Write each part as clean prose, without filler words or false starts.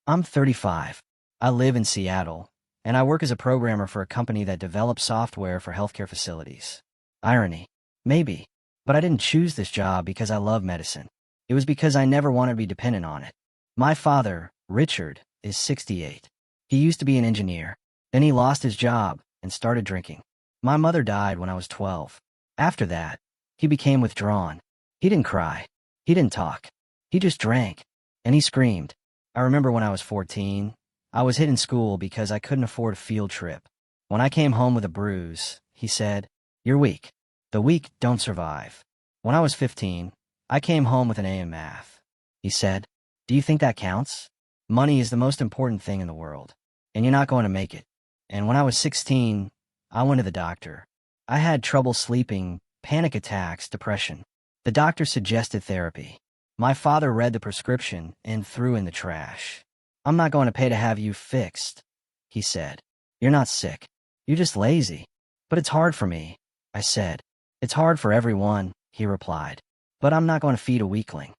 I'm 35. I live in Seattle, and I work as a programmer for a company that develops software for healthcare facilities. Irony. Maybe. But I didn't choose this job because I love medicine. It was because I never wanted to be dependent on it. My father, Richard, is 68. He used to be an engineer. Then he lost his job and started drinking. My mother died when I was 12. After that, he became withdrawn. He didn't cry. He didn't talk. He just drank. And he screamed. I remember when I was 14, I was hit in school because I couldn't afford a field trip. When I came home with a bruise, he said, "You're weak. The weak don't survive." When I was 15, I came home with an A in math. He said, "Do you think that counts? Money is the most important thing in the world, and you're not going to make it." And when I was 16, I went to the doctor. I had trouble sleeping, panic attacks, depression. The doctor suggested therapy. My father read the prescription and threw in the trash. "I'm not going to pay to have you fixed," he said. "You're not sick. You're just lazy." "But it's hard for me," I said. "It's hard for everyone," he replied. "But I'm not going to feed a weakling."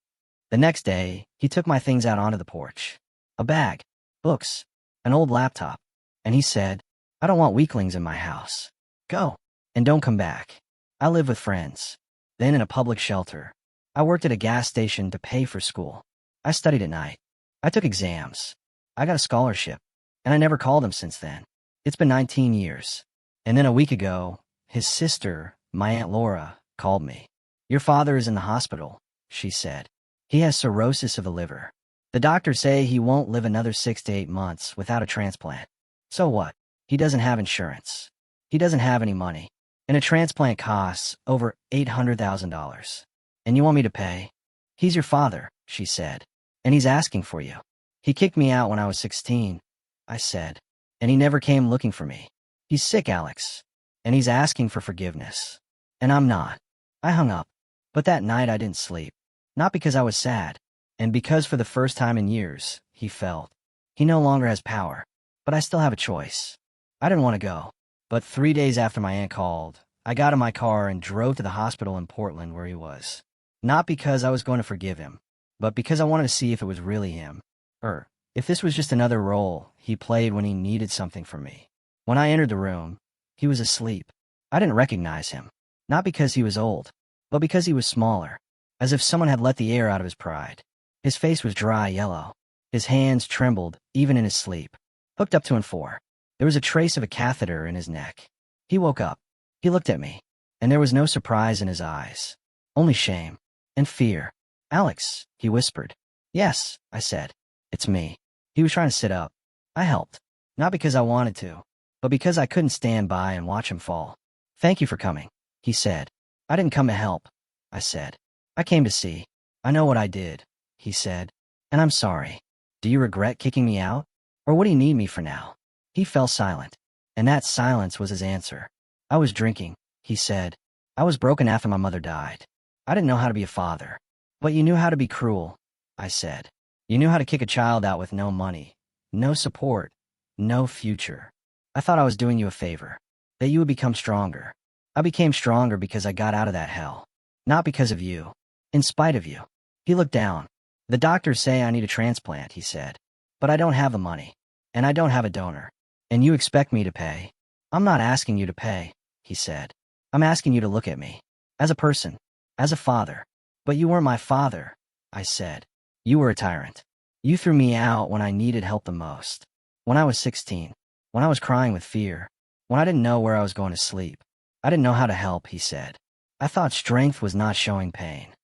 The next day, he took my things out onto the porch. A bag, books, an old laptop. And he said, "I don't want weaklings in my house. Go. And don't come back." I live with friends. Then in a public shelter. I worked at a gas station to pay for school. I studied at night. I took exams. I got a scholarship. And I never called him since then. It's been 19 years. And then a week ago, his sister, my Aunt Laura, called me. "Your father is in the hospital," she said. "He has cirrhosis of the liver. The doctors say he won't live another 6 to 8 months without a transplant." So what? He doesn't have insurance. He doesn't have any money. And a transplant costs over $800,000. "And you want me to pay?" "He's your father," she said. "And he's asking for you." "He kicked me out when I was 16, I said. "And he never came looking for me." "He's sick, Alex. And he's asking for forgiveness." "And I'm not." I hung up. But that night I didn't sleep. Not because I was sad. And because for the first time in years, he felt. He no longer has power. But I still have a choice. I didn't want to go. But 3 days after my aunt called, I got in my car and drove to the hospital in Portland where he was. Not because I was going to forgive him, but because I wanted to see if it was really him. Or if this was just another role he played when he needed something from me. When I entered the room, he was asleep. I didn't recognize him. Not because he was old, but because he was smaller. As if someone had let the air out of his pride. His face was dry yellow. His hands trembled, even in his sleep. Hooked up to and for. There was a trace of a catheter in his neck. He woke up. He looked at me. And there was no surprise in his eyes. Only shame. And fear. "Alex," he whispered. "Yes," I said. "It's me." He was trying to sit up. I helped. Not because I wanted to, but because I couldn't stand by and watch him fall. "Thank you for coming," he said. "I didn't come to help," I said. "I came to see. I know what I did," he said. "And I'm sorry. Do you regret kicking me out? Or what do you need me for now?" He fell silent. And that silence was his answer. "I was drinking," he said. "I was broken after my mother died. I didn't know how to be a father." "But you knew how to be cruel," I said. "You knew how to kick a child out with no money, no support, no future. I thought I was doing you a favor, that you would become stronger. I became stronger because I got out of that hell. Not because of you. In spite of you." He looked down. "The doctors say I need a transplant," he said. "But I don't have the money. And I don't have a donor. And you expect me to pay?" "I'm not asking you to pay," he said. "I'm asking you to look at me. As a person. As a father." "But you weren't my father," I said. "You were a tyrant. You threw me out when I needed help the most. When I was 16. When I was crying with fear. When I didn't know where I was going to sleep. I didn't know how to help," he said. "I thought strength was not showing pain.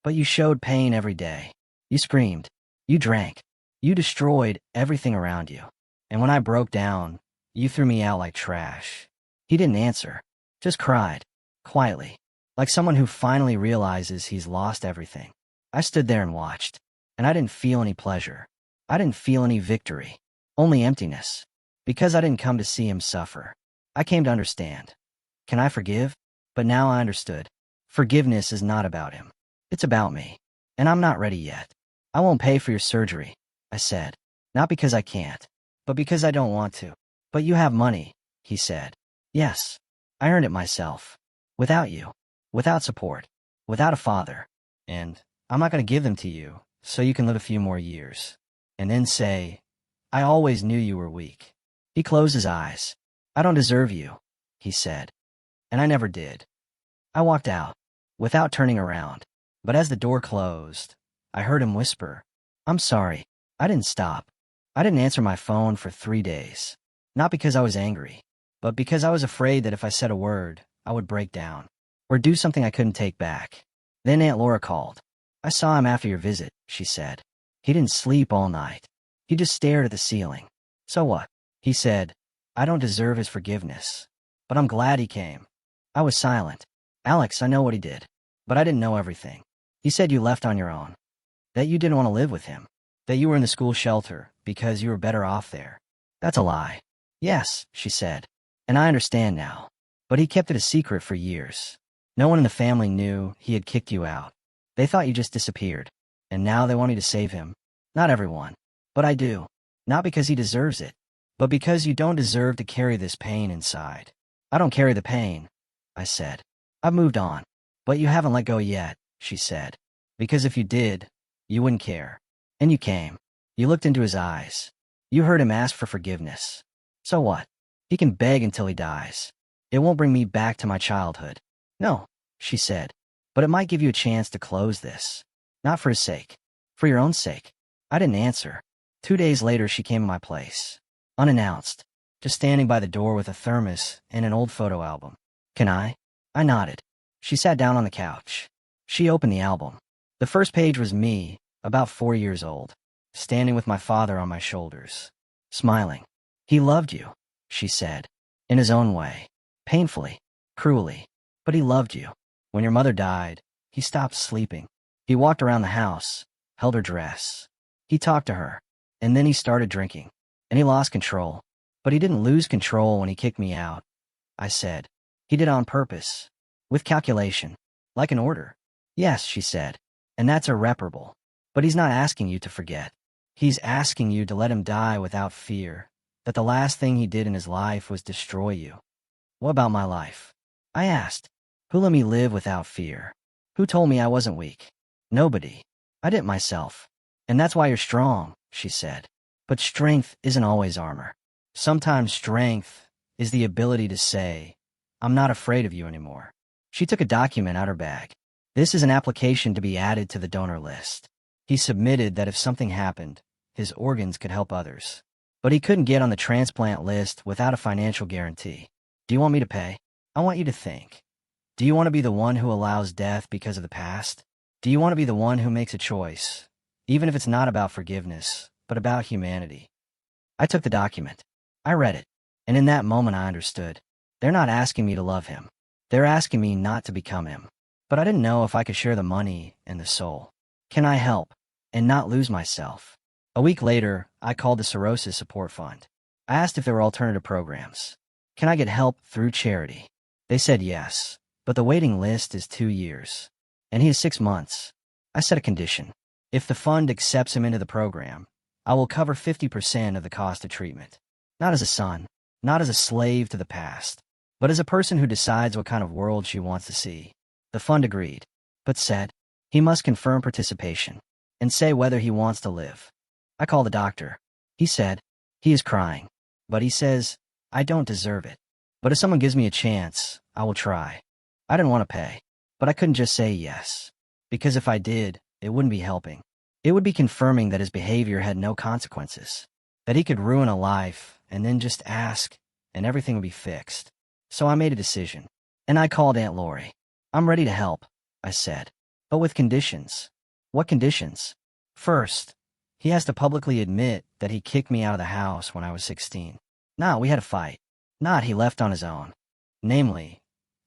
But you showed pain every day. You screamed. You drank. You destroyed everything around you. And when I broke down, you threw me out like trash." He didn't answer. Just cried. Quietly. Like someone who finally realizes he's lost everything. I stood there and watched. And I didn't feel any pleasure. I didn't feel any victory. Only emptiness. Because I didn't come to see him suffer. I came to understand. Can I forgive? But now I understood. Forgiveness is not about him. It's about me. And I'm not ready yet. "I won't pay for your surgery," I said. "Not because I can't. But because I don't want to." "But you have money," he said. "Yes. I earned it myself. Without you. Without support. Without a father. And I'm not going to give them to you, so you can live a few more years." and then say, I always knew you were weak. He closed his eyes. I don't deserve you, he said. And I never did. I walked out, without turning around. But as the door closed, I heard him whisper, I'm sorry. I didn't stop. I didn't answer my phone for 3 days. Not because I was angry, but because I was afraid that if I said a word, I would break down, or do something I couldn't take back. Then Aunt Laura called. I saw him after your visit, she said. He didn't sleep all night. He just stared at the ceiling. So what? He said, I don't deserve his forgiveness. But I'm glad he came. I was silent. Alex, I know what he did. But I didn't know everything. He said you left on your own. That you didn't want to live with him. That you were in the school shelter because you were better off there. That's a lie. Yes, she said. And I understand now. But he kept it a secret for years. No one in the family knew he had kicked you out. They thought you just disappeared. And now they want me to save him. Not everyone. But I do. Not because he deserves it. But because you don't deserve to carry this pain inside. I don't carry the pain, I said. I've moved on. But you haven't let go yet, she said. Because if you did, you wouldn't care. And you came. You looked into his eyes. You heard him ask for forgiveness. So what? He can beg until he dies. It won't bring me back to my childhood. No, she said. But it might give you a chance to close this. Not for his sake. For your own sake. I didn't answer. 2 days later, she came to my place. Unannounced. Just standing by the door with a thermos and an old photo album. Can I? I nodded. She sat down on the couch. She opened the album. The first page was me, about 4 years old, standing with my father on my shoulders, smiling. He loved you, she said, in his own way, painfully, cruelly, but he loved you. When your mother died, he stopped sleeping. He walked around the house, held her dress. He talked to her, and then he started drinking, and he lost control. But he didn't lose control when he kicked me out, I said. He did it on purpose, with calculation, like an order. Yes, she said, and that's irreparable. But he's not asking you to forget. He's asking you to let him die without fear, that the last thing he did in his life was destroy you. What about my life? I asked. Who let me live without fear? Who told me I wasn't weak? Nobody. I did it myself. And that's why you're strong, she said. But strength isn't always armor. Sometimes strength is the ability to say, I'm not afraid of you anymore. She took a document out her bag. This is an application to be added to the donor list. He submitted that if something happened, his organs could help others. But he couldn't get on the transplant list without a financial guarantee. Do you want me to pay? I want you to think. Do you want to be the one who allows death because of the past? Do you want to be the one who makes a choice, even if it's not about forgiveness, but about humanity? I took the document. I read it. And in that moment I understood. They're not asking me to love him. They're asking me not to become him. But I didn't know if I could share the money and the soul. Can I help and not lose myself? A week later, I called the Cirrhosis Support Fund. I asked if there were alternative programs. Can I get help through charity? They said yes, but the waiting list is 2 years. And he is 6 months. I set a condition. If the fund accepts him into the program, I will cover 50% of the cost of treatment. Not as a son, not as a slave to the past, but as a person who decides what kind of world she wants to see. The fund agreed, but said he must confirm participation and say whether he wants to live. I called the doctor. He said he is crying, but he says I don't deserve it. But if someone gives me a chance, I will try. I didn't want to pay, but I couldn't just say yes, because if I did, it wouldn't be helping. It would be confirming that his behavior had no consequences, that he could ruin a life and then just ask, and everything would be fixed. So I made a decision, and I called Aunt Lori. I'm ready to help, I said, but with conditions. What conditions? First, he has to publicly admit that he kicked me out of the house when I was 16. Not we had a fight. Not he left on his own. Namely,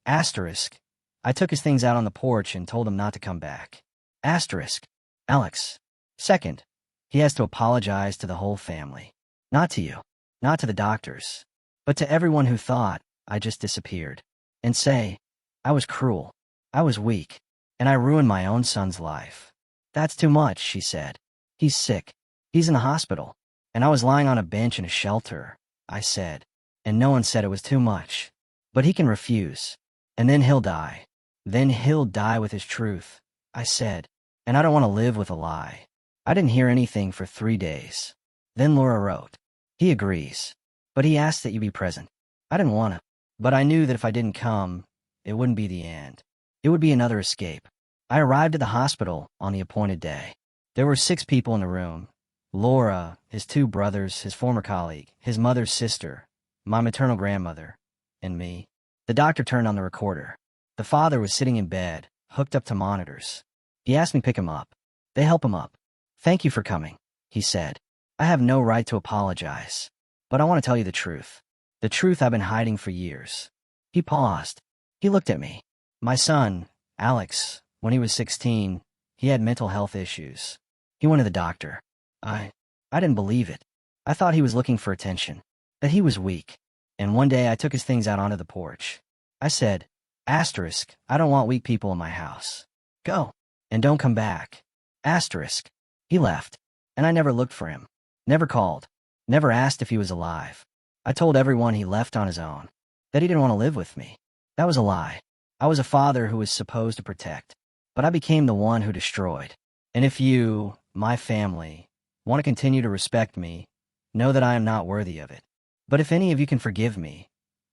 asterisk, I took his things out on the porch and told him not to come back. Asterisk, Alex. Second, he has to apologize to the whole family. Not to you, not to the doctors, but to everyone who thought I just disappeared. And say, I was cruel, I was weak, and I ruined my own son's life. That's too much, she said. He's sick. He's in the hospital. And I was lying on a bench in a shelter, I said. And no one said it was too much. But he can refuse. And then he'll die. Then he'll die with his truth, I said. And I don't want to live with a lie. I didn't hear anything for 3 days. Then Laura wrote, "He agrees. But he asked that you be present." I didn't want to. But I knew that if I didn't come, it wouldn't be the end. It would be another escape. I arrived at the hospital on the appointed day. There were 6 people in the room. Laura, his 2 brothers, his former colleague, his mother's sister, my maternal grandmother, and me. The doctor turned on the recorder. The father was sitting in bed, hooked up to monitors. He asked me to pick him up. They help him up. "Thank you for coming," he said. "I have no right to apologize. But I want to tell you the truth. The truth I've been hiding for years." He paused. He looked at me. "My son, Alex, when he was 16, he had mental health issues. He went to the doctor. I didn't believe it. I thought he was looking for attention, that he was weak. And one day I took his things out onto the porch. I said, asterisk, I don't want weak people in my house. Go. And don't come back. Asterisk. He left. And I never looked for him. Never called. Never asked if he was alive. I told everyone he left on his own. That he didn't want to live with me. That was a lie. I was a father who was supposed to protect. But I became the one who destroyed. And if you, my family, want to continue to respect me, know that I am not worthy of it. But if any of you can forgive me,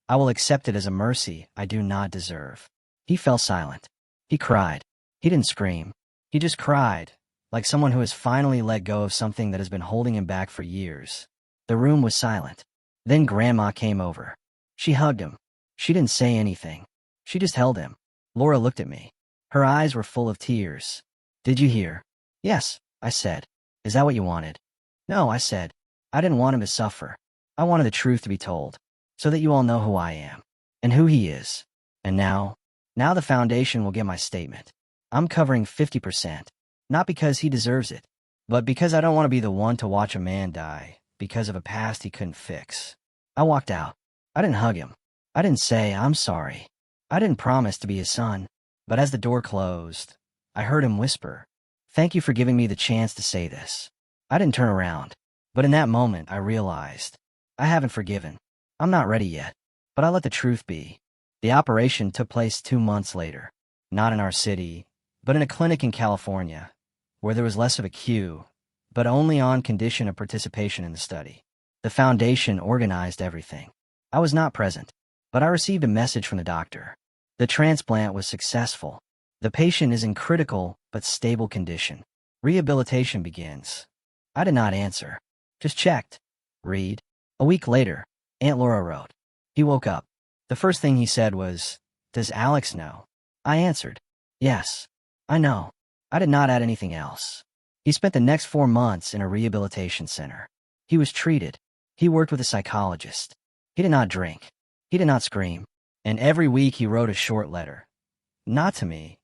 I will accept it as a mercy I do not deserve." He fell silent. He cried. He didn't scream. He just cried, like someone who has finally let go of something that has been holding him back for years. The room was silent. Then Grandma came over. She hugged him. She didn't say anything. She just held him. Laura looked at me. Her eyes were full of tears. "Did you hear?" "Yes," I said. "Is that what you wanted?" "No," I said. "I didn't want him to suffer. I wanted the truth to be told, so that you all know who I am, and who he is. And now the foundation will get my statement. I'm covering 50%, not because he deserves it, but because I don't want to be the one to watch a man die because of a past he couldn't fix." I walked out. I didn't hug him. I didn't say, "I'm sorry." I didn't promise to be his son. But as the door closed, I heard him whisper, "Thank you for giving me the chance to say this." I didn't turn around, but in that moment I realized I haven't forgiven. I'm not ready yet, but I let the truth be. The operation took place 2 months later, not in our city, but in a clinic in California, where there was less of a queue, but only on condition of participation in the study. The foundation organized everything. I was not present, but I received a message from the doctor. The transplant was successful. The patient is in critical but stable condition. Rehabilitation begins. I did not answer. Just checked. Read. A week later, Aunt Laura wrote. He woke up. The first thing he said was, "Does Alex know?" I answered, "Yes, I know." I did not add anything else. He spent the next 4 months in a rehabilitation center. He was treated. He worked with a psychologist. He did not drink. He did not scream. And every week he wrote a short letter. Not to me,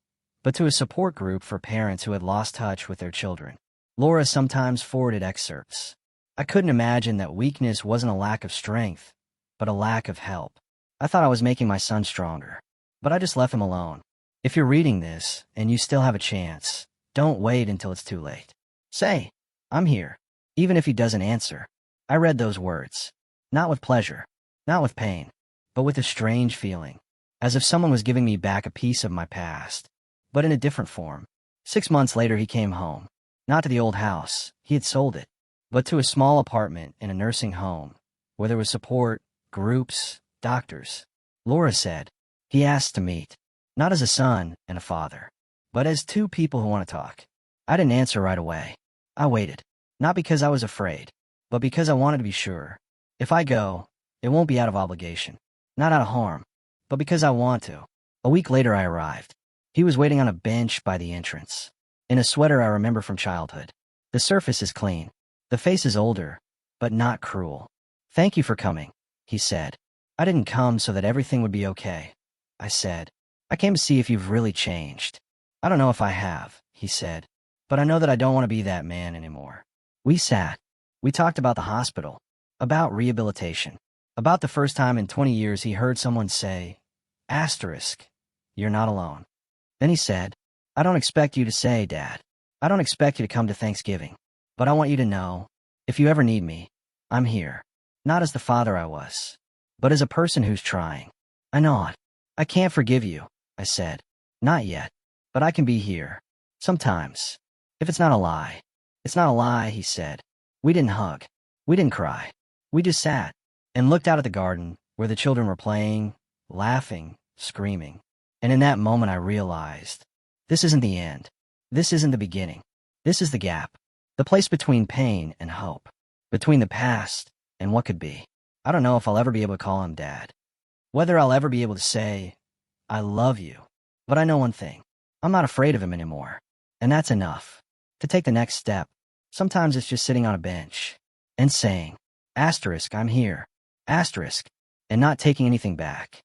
but to a support group for parents who had lost touch with their children. Laura sometimes forwarded excerpts. I couldn't imagine that weakness wasn't a lack of strength, but a lack of help. I thought I was making my son stronger, but I just left him alone. If you're reading this and you still have a chance, don't wait until it's too late. Say, "I'm here," even if he doesn't answer. I read those words, not with pleasure, not with pain, but with a strange feeling, as if someone was giving me back a piece of my past, but in a different form. 6 months later he came home, not to the old house, he had sold it, but to a small apartment in a nursing home, where there was support, groups, doctors. Laura said, he asked to meet, not as a son and a father, but as 2 people who want to talk. I didn't answer right away. I waited, not because I was afraid, but because I wanted to be sure. If I go, it won't be out of obligation, not out of harm, but because I want to. A week later I arrived. He was waiting on a bench by the entrance, in a sweater I remember from childhood. The surface is clean. The face is older, but not cruel. "Thank you for coming," he said. "I didn't come so that everything would be okay," I said. "I came to see if you've really changed." "I don't know if I have," he said, "but I know that I don't want to be that man anymore." We sat. We talked about the hospital, about rehabilitation, about the first time in 20 years he heard someone say, asterisk, "You're not alone." Then he said, "I don't expect you to say, Dad. I don't expect you to come to Thanksgiving. But I want you to know, if you ever need me, I'm here. Not as the father I was, but as a person who's trying." I nodded. "I can't forgive you," I said. "Not yet. But I can be here. Sometimes. If it's not a lie." It's not a lie, he said. We didn't hug. We didn't cry. We just sat and looked out at the garden where the children were playing, laughing, screaming. And in that moment I realized, this isn't the end. This isn't the beginning. This is the gap. The place between pain and hope. Between the past and what could be. I don't know if I'll ever be able to call him Dad. Whether I'll ever be able to say, I love you. But I know one thing. I'm not afraid of him anymore. And that's enough. To take the next step, sometimes it's just sitting on a bench and saying, asterisk, I'm here. Asterisk, and not taking anything back.